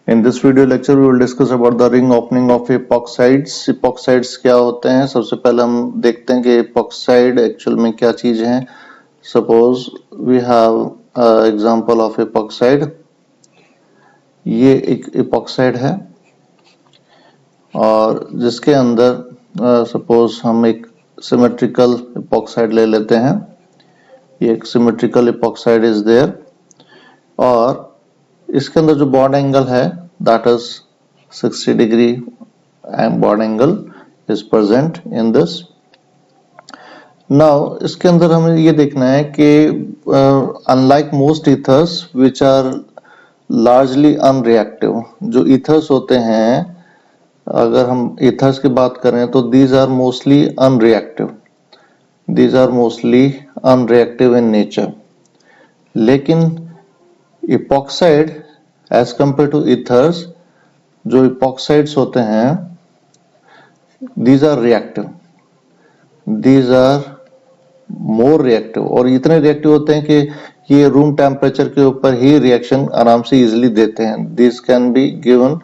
In this video lecture, we will discuss about the ring opening of epoxides. Epoxides क्या होते हैं? सबसे पहले हम देखते हैं कि epoxide एक्चुअल में क्या चीज है. Suppose we have example of epoxide. ये एक epoxide है और जिसके अंदर suppose हम एक symmetrical epoxide ले लेते हैं. ये एक symmetrical epoxide is there और इसके अंदर जो बॉन्ड एंगल है that is 60 degree and bond angle is present in this. Now इसके अंदर हमें ये देखना है कि unlike most ethers which are largely unreactive, जो ethers होते हैं, अगर हम ethers की बात करें तो these are mostly unreactive. These are mostly unreactive in nature. लेकिन epoxide as compared to ethers, जो epoxides होते हैं these are reactive, these are more reactive और इतने reactive होते हैं कि ये रूम टेम्परेचर के ऊपर ही रिएक्शन आराम से इजीली देते हैं. This can be given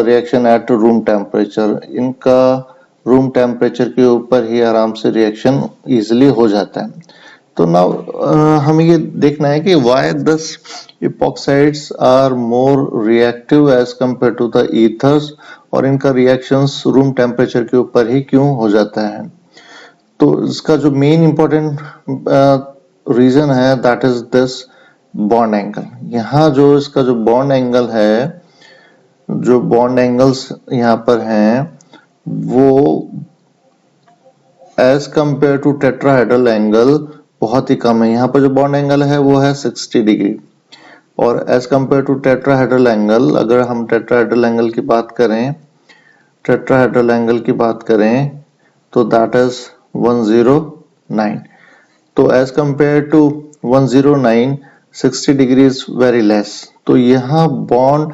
reaction at room temperature. इनका रूम टेम्परेचर के ऊपर ही आराम से रिएक्शन इजीली हो जाता है. तो नाउ हमें ये देखना है कि why this epoxides are more reactive as compared to the ethers और इनका रिएक्शंस रूम टेम्परेचर के ऊपर ही क्यों हो जाता है. तो इसका जो मेन इंपॉर्टेंट रीजन है that is this bond angle. यहाँ जो इसका जो बॉन्ड एंगल है, जो बॉन्ड एंगल्स यहाँ पर हैं वो as compare to tetrahedral angle बहुत ही कम है. यहाँ पर जो बॉन्ड एंगल है वो है 60 डिग्री और as compare to tetrahedral angle, अगर हम टेट्राहेड्रल एंगल की बात करें तो दैट इज 109. तो as compare to 109 60 degree is very less. तो यहाँ बॉन्ड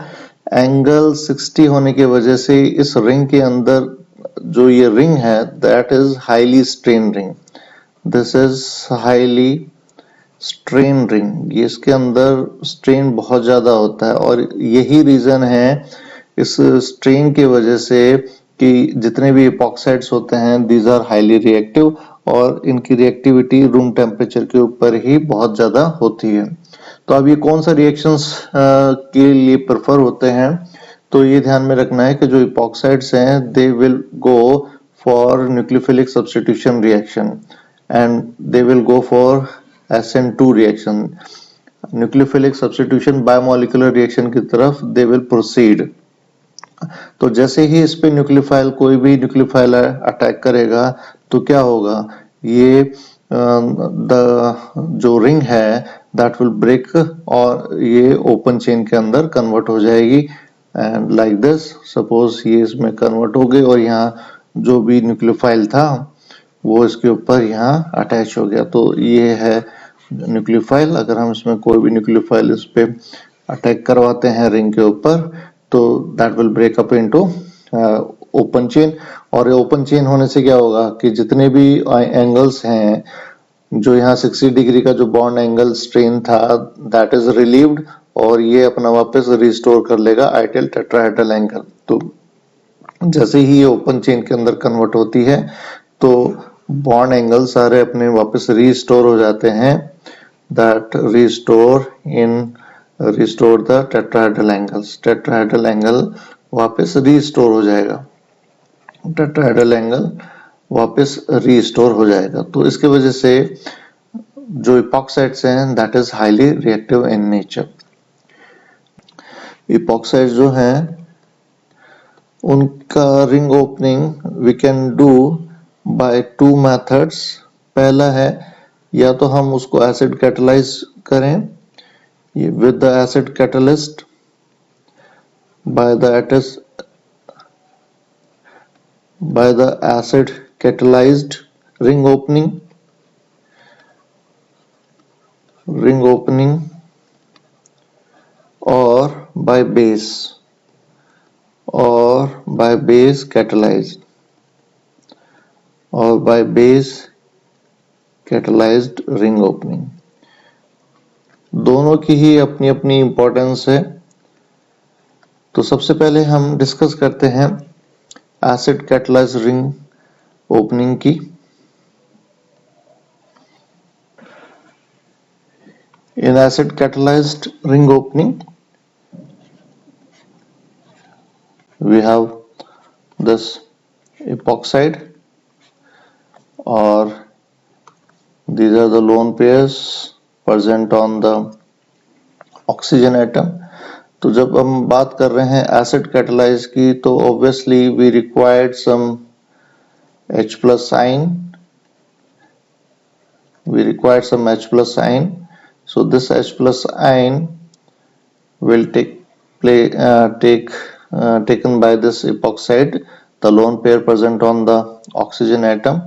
एंगल 60 होने की वजह से इस रिंग के अंदर जो ये रिंग है that is highly strain ring. This is highly strain ring. इसके अंदर स्ट्रेन बहुत ज्यादा होता है और यही रीजन है इस स्ट्रेन की वजह से कि जितने भी epoxides होते हैं these are highly reactive और इनकी रिएक्टिविटी रूम टेम्परेचर के ऊपर ही बहुत ज्यादा होती है. तो अब ये कौन सा रिएक्शंस के लिए प्रेफर होते हैं, तो ये ध्यान में रखना है कि जो epoxides हैं they will go for nucleophilic substitution reaction and they will go for SN2 reaction. Nucleophilic substitution biomolecular reaction की तरफ they will proceed. तो जैसे ही इस पे न्यूक्लियोफाइल, कोई भी न्यूक्लियोफाइल अटैक करेगा तो क्या होगा, ये जो रिंग है दैट विल ब्रेक और ये ओपन चेन के अंदर कन्वर्ट हो जाएगी. एंड लाइक दिस सपोज ये इसमें कन्वर्ट हो गई और यहाँ जो भी न्यूक्लियोफाइल था वो इसके ऊपर यहाँ अटैच हो गया. तो ये है न्यूक्लियोफाइल. अगर हम इसमें कोई भी न्यूक्लियोफाइल इस पे अटैक करवाते हैं रिंग के ऊपर तो that will break up into open chain. और ओपन चेन होने से क्या होगा कि जितने भी एंगल्स हैं, जो यहाँ 60 डिग्री का जो बॉन्ड एंगल स्ट्रेन था दैट इज रिलीव्ड और ये अपना वापस रिस्टोर कर लेगा आइडियल टेट्राहेड्रल एंगल. तो जैसे ही ये ओपन चेन के अंदर कन्वर्ट होती है तो बॉन्ड एंगल सारे अपने वापस रिस्टोर हो जाते हैं. That restore the tetrahedral angles. Tetrahedral angle वापस रिस्टोर हो जाएगा. टेट्राहेड्रल एंगल वापस रिस्टोर हो जाएगा. तो इसके वजह से जो epoxides हैं that is highly reactive in nature. epoxides जो हैं उनका ring opening we can do by 2 methods. पहला है या तो हम उसको एसिड कैटलाइज करें with the acid catalyst by the acid catalyzed ring opening or by base catalyzed catalyzed ring opening. दोनों की ही अपनी अपनी इंपॉर्टेंस है. तो सबसे पहले हम डिस्कस करते हैं एसिड कैटलाइज्ड रिंग ओपनिंग की। In acid catalyzed ring opening, we have this epoxide, or these are the lone pairs present on the oxygen atom. तो जब हम बात कर रहे हैं एसिड कैटलाइज की, तो obviously we required some H plus ion. We required some H plus ion. So this H plus ion will taken by this epoxide, the lone pair present on the oxygen atom,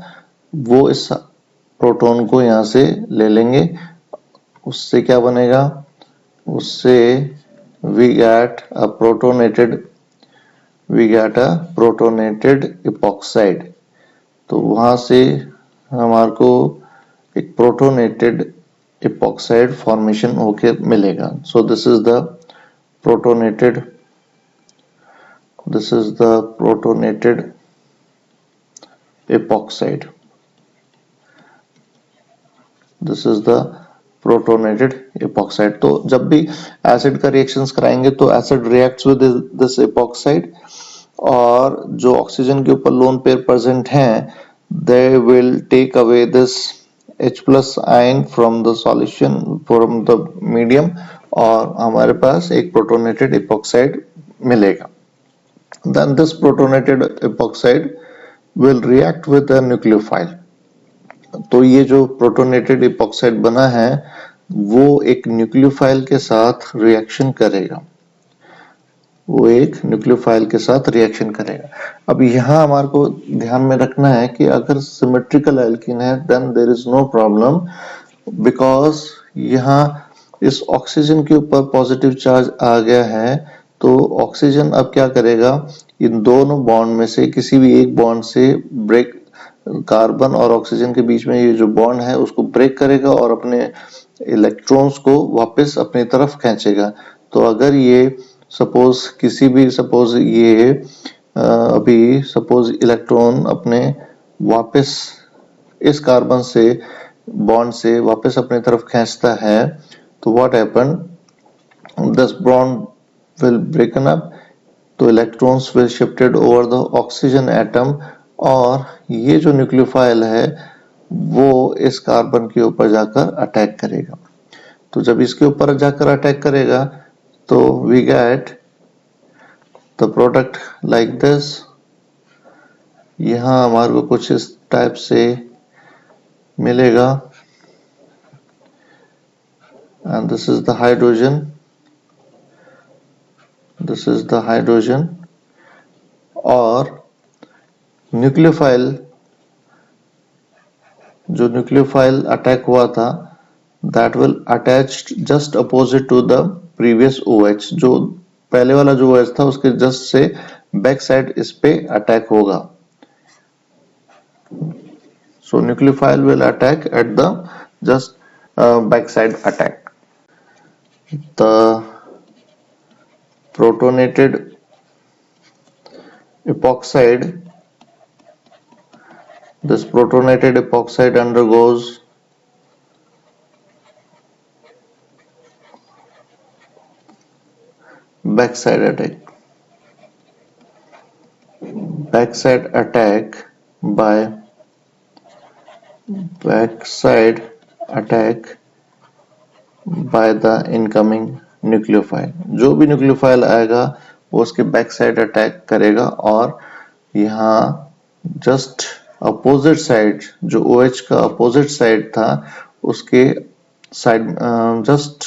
वो इस proton को यहाँ से ले लेंगे। उससे क्या बनेगा? उससे we get a protonated epoxide। तो वहां से हमारे को एक प्रोटोनेटेड epoxide फॉर्मेशन होके मिलेगा। So this is the protonated epoxide. तो जब भी एसिड का रिएक्शंस कराएंगे तो acid reacts with this epoxide, और जो ऑक्सीजन के ऊपर लोन पेयर प्रेजेंट हैं, they will take away this H plus ion from the solution, from the medium, और हमारे पास एक प्रोटोनेटेड epoxide मिलेगा। Then this protonated epoxide will react with a nucleophile। तो ये जो प्रोटोनेटेड epoxide बना है वो एक न्यूक्लियोफाइल के साथ रिएक्शन करेगा। अब यहाँ हमारे को ध्यान में रखना है कि अगर सिमेट्रिकल एल्कीन है then there is no problem, because यहाँ इस ऑक्सीजन के ऊपर पॉजिटिव चार्ज आ गया है। तो ऑक्सीजन अब क्या करेगा, इन दोनों बॉन्ड में से किसी भी एक बॉन्ड से ब्रेक, कार्बन और ऑक्सीजन के बीच में ये जो बॉन्ड है उसको ब्रेक करेगा और अपने इलेक्ट्रॉन्स को वापस अपनी तरफ खींचेगा। तो अगर ये सपोज इलेक्ट्रॉन अपने वापस इस कार्बन से बॉन्ड से वापस अपनी तरफ खींचता है, तो what happen, this bond will broken up, तो electrons will shifted over the oxygen atom, और ये जो न्यूक्लियोफाइल है वो इस कार्बन के ऊपर जाकर अटैक करेगा। तो जब इसके ऊपर जाकर अटैक करेगा तो we get the product like this. यहाँ हमारे को कुछ इस टाइप से मिलेगा, and this is the hydrogen, और न्यूक्लियोफाइल अटैक हुआ था that will attach just opposite to the previous OH। जो पहले वाला जो OH था उसके जस्ट से बैक साइड इस पे अटैक होगा। So nucleophile will attack at the just backside attack. The protonated epoxide, this protonated epoxide undergoes backside attack by the incoming nucleophile। जो भी न्यूक्लियोफाइल आएगा वो उसके बैक साइड अटैक करेगा, और यहाँ जस्ट अपोजिट साइड, जो OH का अपोजिट साइड था उसके side, just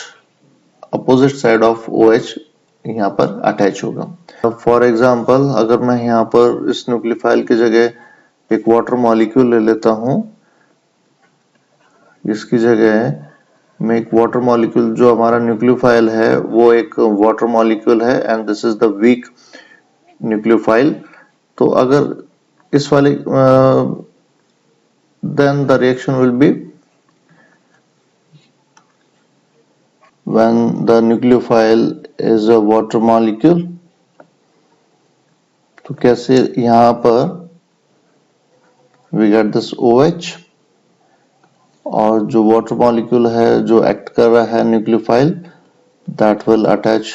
opposite side of OH यहाँ पर अटैच होगा। फॉर एग्जाम्पल, अगर मैं यहाँ पर इस न्यूक्लियोफाइल की जगह एक वाटर मॉलिक्यूल ले लेता हूँ, इसकी जगह मैं एक वाटर मॉलिक्यूल, जो हमारा न्यूक्लियोफाइल है वो एक वाटर मॉलिक्यूल है, and this is the weak nucleophile. तो अगर इस वाले then the reaction will be, when the nucleophile is a water molecule, तो कैसे यहाँ पर वी गेट दिस OH, और जो वाटर मॉलिक्यूल है जो एक्ट कर रहा है nucleophile, that will attach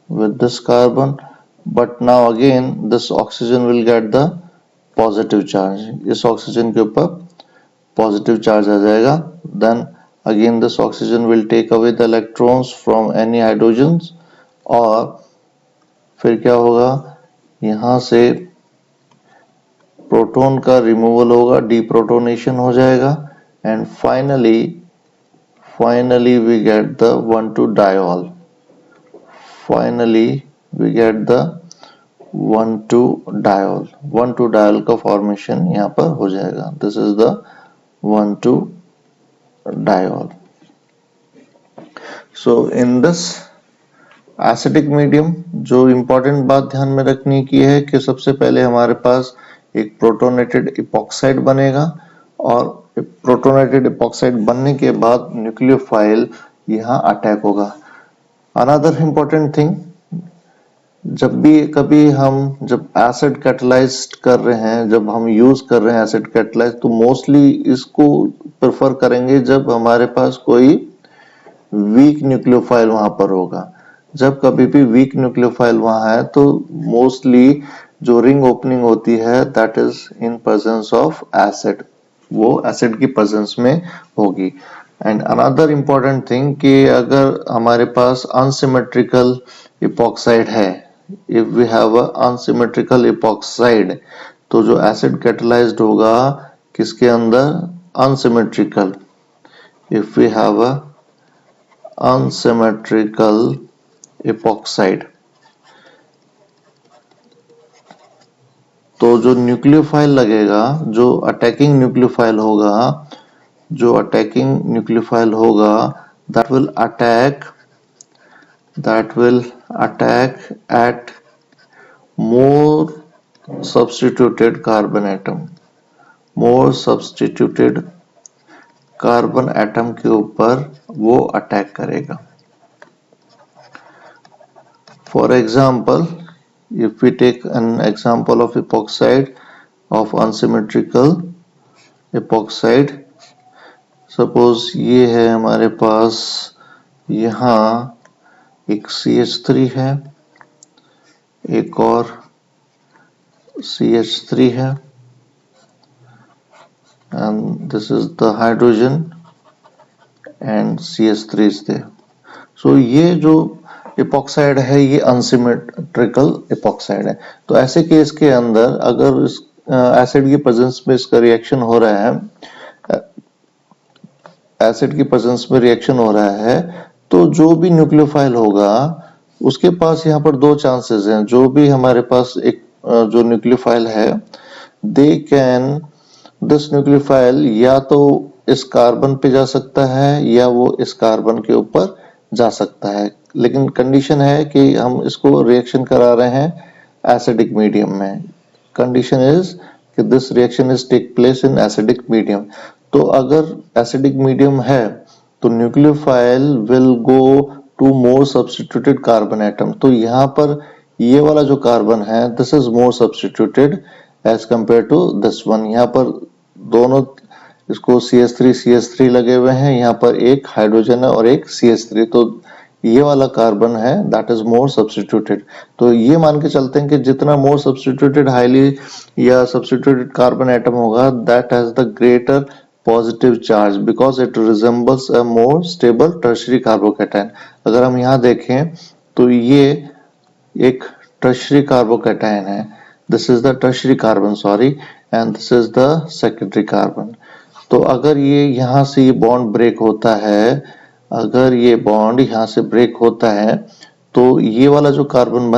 with this carbon, but now again this oxygen will get the positive charge. इस ऑक्सीजन के ऊपर पॉजिटिव चार्ज आ जाएगा. Then again this oxygen will take away the electrons from any hydrogens, और फिर क्या होगा, यहाँ से प्रोटॉन का रिमूवल होगा, डीप्रोटोनेशन हो जाएगा, and finally we get the 1,2-diol. Finally we get the 1,2-diol. 1,2-diol का फॉर्मेशन यहाँ पर हो जाएगा. This is the 1,2-diol. So in this acidic medium, जो इम्पोर्टेंट बात ध्यान में रखने की है कि सबसे पहले हमारे पास एक प्रोटोनेटेड इपॉक्साइड बनेगा, और प्रोटोनेटेड इपॉक्साइड बनने के बाद न्यूक्लियोफाइल यहाँ अटैक होगा. अनदर इम्पोर्टेंट थिंग, जब भी कभी जब एसिड कैटलाइज्ड कर रहे हैं, जब हम यूज कर रहे हैं एसिड कैटलाइज, तो मोस्टली इसको प्रेफर करेंगे जब हमारे पास कोई वीक न्यूक्लियोफाइल वहां पर होगा. जब कभी भी वीक न्यूक्लियोफाइल वहां है तो मोस्टली जो रिंग ओपनिंग होती है that is in presence of acid, वो एसिड की प्रेजेंस में होगी. एंड अनदर इम्पोर्टेंट थिंग कि अगर हमारे पास अनसिमेट्रिकल इपॉक्साइड है, if we have a unsymmetrical epoxide, तो जो एसिड कैटलाइज्ड होगा किसके अंदर, unsymmetrical. If we have a unsymmetrical epoxide, तो जो न्यूक्लियोफाइल लगेगा, जो अटैकिंग न्यूक्लियोफाइल होगा, that will attack at more substituted carbon atom के ऊपर वो अटैक करेगा. For example, if we take an example of epoxide, of unsymmetrical epoxide, suppose ये है हमारे पास, यहाँ एक CH3 है, एक और CH3 है, and this is the hydrogen and CH3 is there. So ये जो इपॉक्साइड है ये अनसिमेट्रिकल इपॉक्साइड है. तो ऐसे केस के अंदर अगर इस एसिड की प्रेजेंस में इसका रिएक्शन हो रहा है, तो जो भी न्यूक्लियोफाइल होगा उसके पास यहाँ पर दो चांसेस हैं. जो भी हमारे पास एक जो न्यूक्लियोफाइल है, दिस न्यूक्लियोफाइल या तो इस कार्बन पे जा सकता है या वो इस कार्बन के ऊपर जा सकता है, लेकिन कंडीशन है कि हम इसको रिएक्शन करा रहे हैं एसिडिक मीडियम में. कंडीशन इज कि this reaction is take place in acidic medium. तो अगर एसिडिक मीडियम है तो nucleophile will go to more substituted carbon atom. तो यहाँ पर ये वाला जो कार्बन है, this is more substituted as compare to this one. यहाँ पर दोनों, इसको CH3 लगे हुए हैं, यहाँ पर एक हाइड्रोजन है और एक CH3, तो ये वाला कार्बन है दैट इज मोर सब्स्टिट्यूटेड. तो ये मान के चलते हैं कि जितना मोर सब्स्टिट्यूटेड हाईली या सब्स्टिट्यूटेड कार्बन एटम होगा, that has the greater positive charge because it resembles a more stable tertiary carbocation. अगर हम यहाँ देखें तो ये एक टर्शियरी कार्बोकैटायन है, this is the tertiary carbon, sorry, and this is the secondary carbon. तो अगर ये यहाँ से ये बॉन्ड ब्रेक होता है, अगर ये बॉन्ड यहाँ से ब्रेक होता है, तो ये वाला जो कार्बन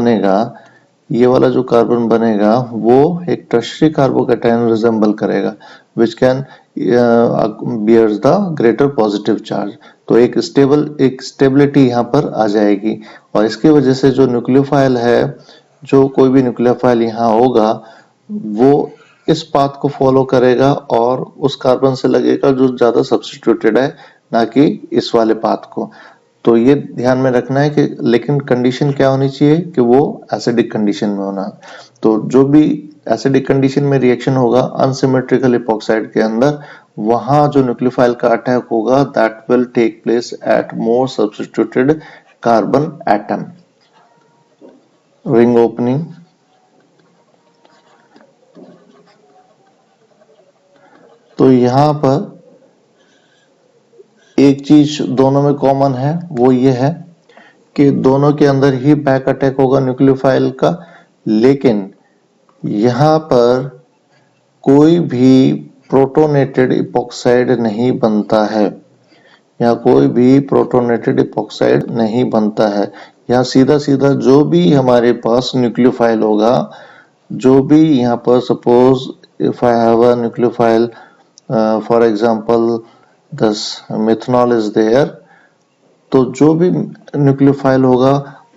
बनेगा वो एक टर्शियरी कार्बोकैटायन रिजेंबल करेगा, which can bears the greater positive charge. तो एक स्टेबिलिटी यहाँ पर आ जाएगी, और इसकी वजह से जो न्यूक्लियोफाइल है, जो कोई भी न्यूक्लियोफाइल यहाँ होगा, वो इस पाथ को फॉलो करेगा और उस कार्बन से लगेगा जो ज्यादा सब्स्टिट्यूटेड है, ना कि इस वाले पाथ को. तो ये ध्यान में रखना है कि लेकिन कंडीशन क्या होनी चाहिए कि वो एसिडिक कंडीशन में होना। तो जो भी एसिडिक कंडीशन में रिएक्शन होगा अनसिमेट्रिकल इपॉक्साइड के अंदर, वहां जो न्यूक्लियोफाइल का अटैक होगा that will take place at more substituted carbon atom. Ring opening, तो यहां पर एक चीज दोनों में कॉमन है, वो ये है कि दोनों के अंदर ही बैक अटैक होगा न्यूक्लियोफाइल का, लेकिन यहां पर कोई भी प्रोटोनेटेड इपॉक्साइड नहीं बनता है। यहाँ कोई भी प्रोटोनेटेड इपॉक्साइड नहीं बनता है। यहाँ सीधा सीधा जो भी हमारे पास न्यूक्लियोफाइल होगा, जो भी यहाँ पर suppose if I have a nucleophile for example this methanol is there, तो जो भी न्यूक्लियोफाइल होगा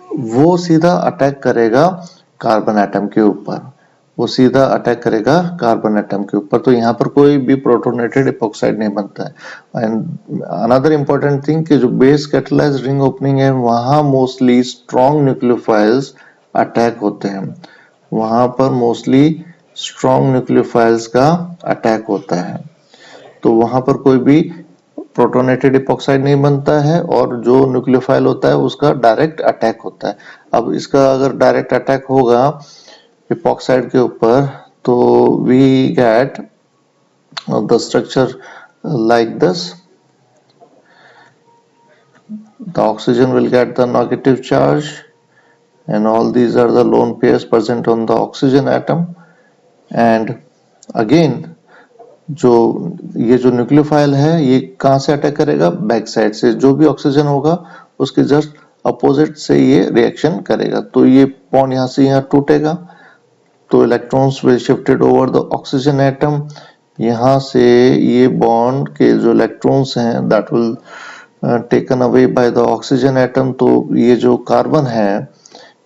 वो सीधा अटैक करेगा कार्बन एटम के ऊपर, वो सीधा अटैक करेगा कार्बन एटम के ऊपर। तो यहाँ पर कोई भी प्रोटोनेटेड इपॉक्साइड नहीं बनता है। एंड अनदर इम्पोर्टेंट थिंग कि जो बेस कैटलाइज्ड रिंग ओपनिंग है वहां मोस्टली स्ट्रॉन्ग न्यूक्लियोफाइल्स अटैक होते हैं, वहां पर मोस्टली स्ट्रॉन्ग न्यूक्लियोफाइल्स का अटैक होता है। तो वहां पर कोई भी प्रोटोनेटेड इपॉक्साइड नहीं बनता है और जो न्यूक्लियोफाइल होता है उसका डायरेक्ट अटैक होता है। अब इसका अगर डायरेक्ट अटैक होगा इपॉक्साइड के ऊपर तो we get the structure like this. The oxygen will get the negative charge and all these are the lone pairs present on the oxygen atom. And again जो ये जो न्यूक्लियोफाइल है ये कहाँ से अटैक करेगा, बैक साइड से। जो भी ऑक्सीजन होगा उसके जस्ट अपोजिट से ये रिएक्शन करेगा। तो ये बॉन्ड यहाँ से यहाँ टूटेगा, तो electrons will shifted over the oxygen atom. यहाँ से ये बॉन्ड के जो इलेक्ट्रॉन्स हैं that will taken away by the oxygen atom. तो ये जो कार्बन है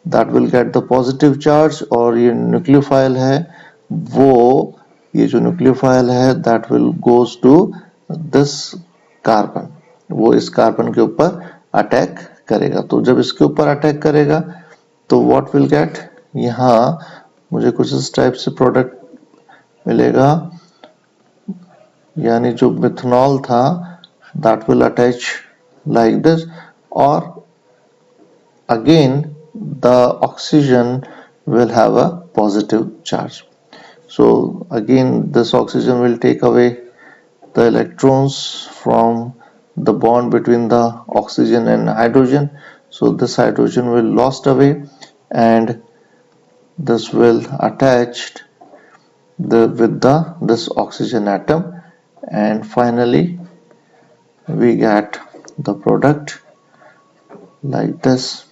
that will get the positive charge, और ये न्यूक्लियोफाइल है वो, ये जो न्यूक्लियोफाइल है that will goes to this carbon, वो इस कार्बन के ऊपर अटैक करेगा। तो जब इसके ऊपर अटैक करेगा तो व्हाट विल गेट, यहाँ मुझे कुछ इस टाइप से प्रोडक्ट मिलेगा, यानी जो मिथनॉल था that will attach like this, और again the oxygen will have a positive charge. So again this oxygen will take away the electrons from the bond between the oxygen and hydrogen. So this hydrogen will lost away and this will attached with this oxygen atom, and finally we get the product like this,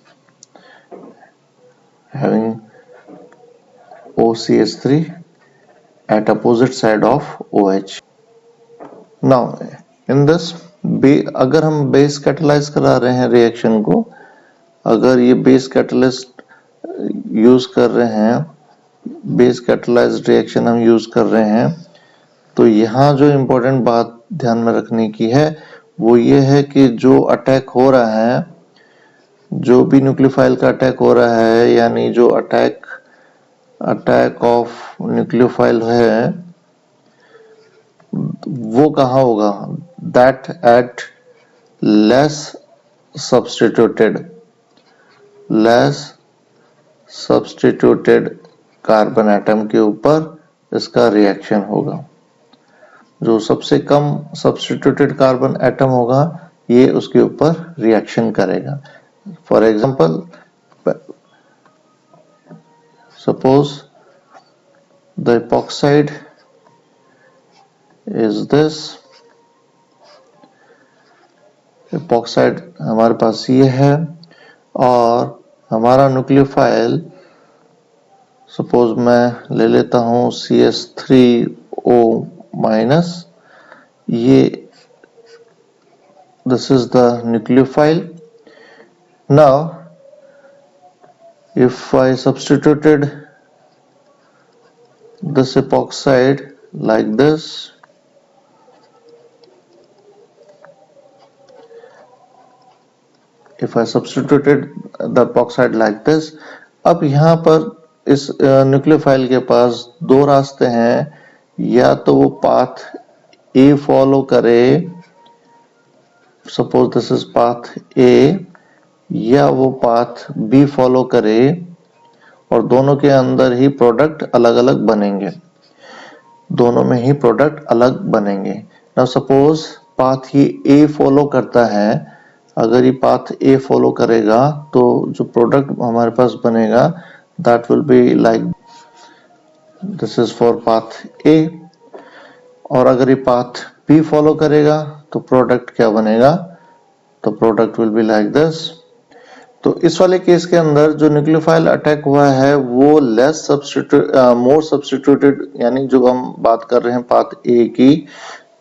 having OCH3 at opposite side of OH. Now in this अगर हम base catalyse करा रहे हैं reaction को, अगर ये base catalyst use कर रहे हैं, बेस कैटलाइज्ड रिएक्शन हम यूज कर रहे हैं, तो यहाँ जो इम्पोर्टेंट बात ध्यान में रखने की है वो ये है कि जो अटैक हो रहा है, जो भी न्यूक्लियोफाइल का अटैक हो रहा है, यानी जो अटैक ऑफ न्यूक्लियोफाइल है वो कहाँ होगा, that at less substituted carbon atom के ऊपर इसका रिएक्शन होगा। जो सबसे कम सब्स्टिट्यूटेड कार्बन एटम होगा ये उसके ऊपर रिएक्शन करेगा। For example suppose the epoxide is this, epoxide हमारे पास ये है और हमारा न्यूक्लियोफाइल सपोज मैं ले लेता हूँ CH3O माइनस, ये this is the nucleophile. Now if I substituted this epoxide like this, if I substituted the epoxide like this, अब यहाँ पर इस न्यूक्लियोफाइल के पास दो रास्ते हैं, या तो वो पाथ ए फॉलो करे, सपोज दिस इज पाथ ए, या वो पाथ बी फॉलो करे, और दोनों के अंदर ही प्रोडक्ट अलग अलग बनेंगे, दोनों में ही प्रोडक्ट अलग बनेंगे। नाउ सपोज पाथ ये ए फॉलो करता है, अगर ये पाथ ए फॉलो करेगा तो जो प्रोडक्ट हमारे पास बनेगा that will be like this is for path ए, और अगर ये पाथ बी फॉलो करेगा तो प्रोडक्ट क्या बनेगा, तो product will be like this. तो इस वाले केस के अंदर जो न्यूक्लियोफाइल अटैक हुआ है वो लेस मोर सब्स्टिट्यूटेड, यानी जो हम बात कर रहे हैं पाथ ए की,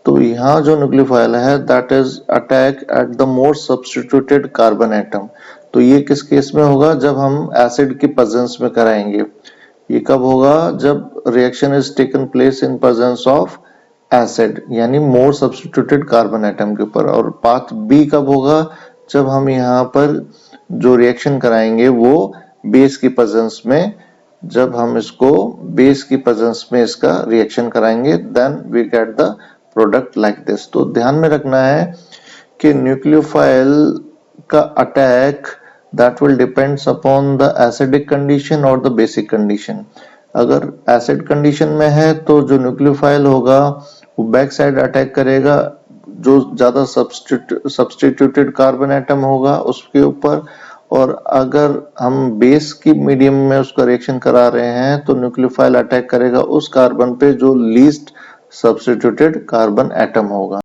तो यहाँ जो न्यूक्लियोफाइल है that is attack at the more substituted carbon atom. तो ये किस केस में होगा, जब हम एसिड की प्रेजेंस में कराएंगे। ये कब होगा, जब reaction is taken place in presence of acid, यानी मोर सब्स्टिट्यूटेड कार्बन एटम के ऊपर। और पाथ बी कब होगा, जब हम यहाँ पर जो रिएक्शन कराएंगे वो बेस की प्रेजेंस में, जब हम इसको बेस की प्रेजेंस में इसका रिएक्शन कराएंगे then we get the product like this. तो ध्यान में रखना है कि न्यूक्लियोफाइल का attack that will depends upon the acidic condition और द बेसिक कंडीशन। अगर एसिड कंडीशन में है तो जो न्यूक्लियोफाइल होगा वो बैक साइड अटैक करेगा, जो ज्यादा सब्स्टिट्यूटेड कार्बन एटम होगा उसके ऊपर। और अगर हम बेस की मीडियम में उसका रिएक्शन करा रहे हैं तो न्यूक्लियोफाइल अटैक करेगा उस कार्बन पे जो लीस्ट सब्स्टिट्यूटेड कार्बन एटम होगा।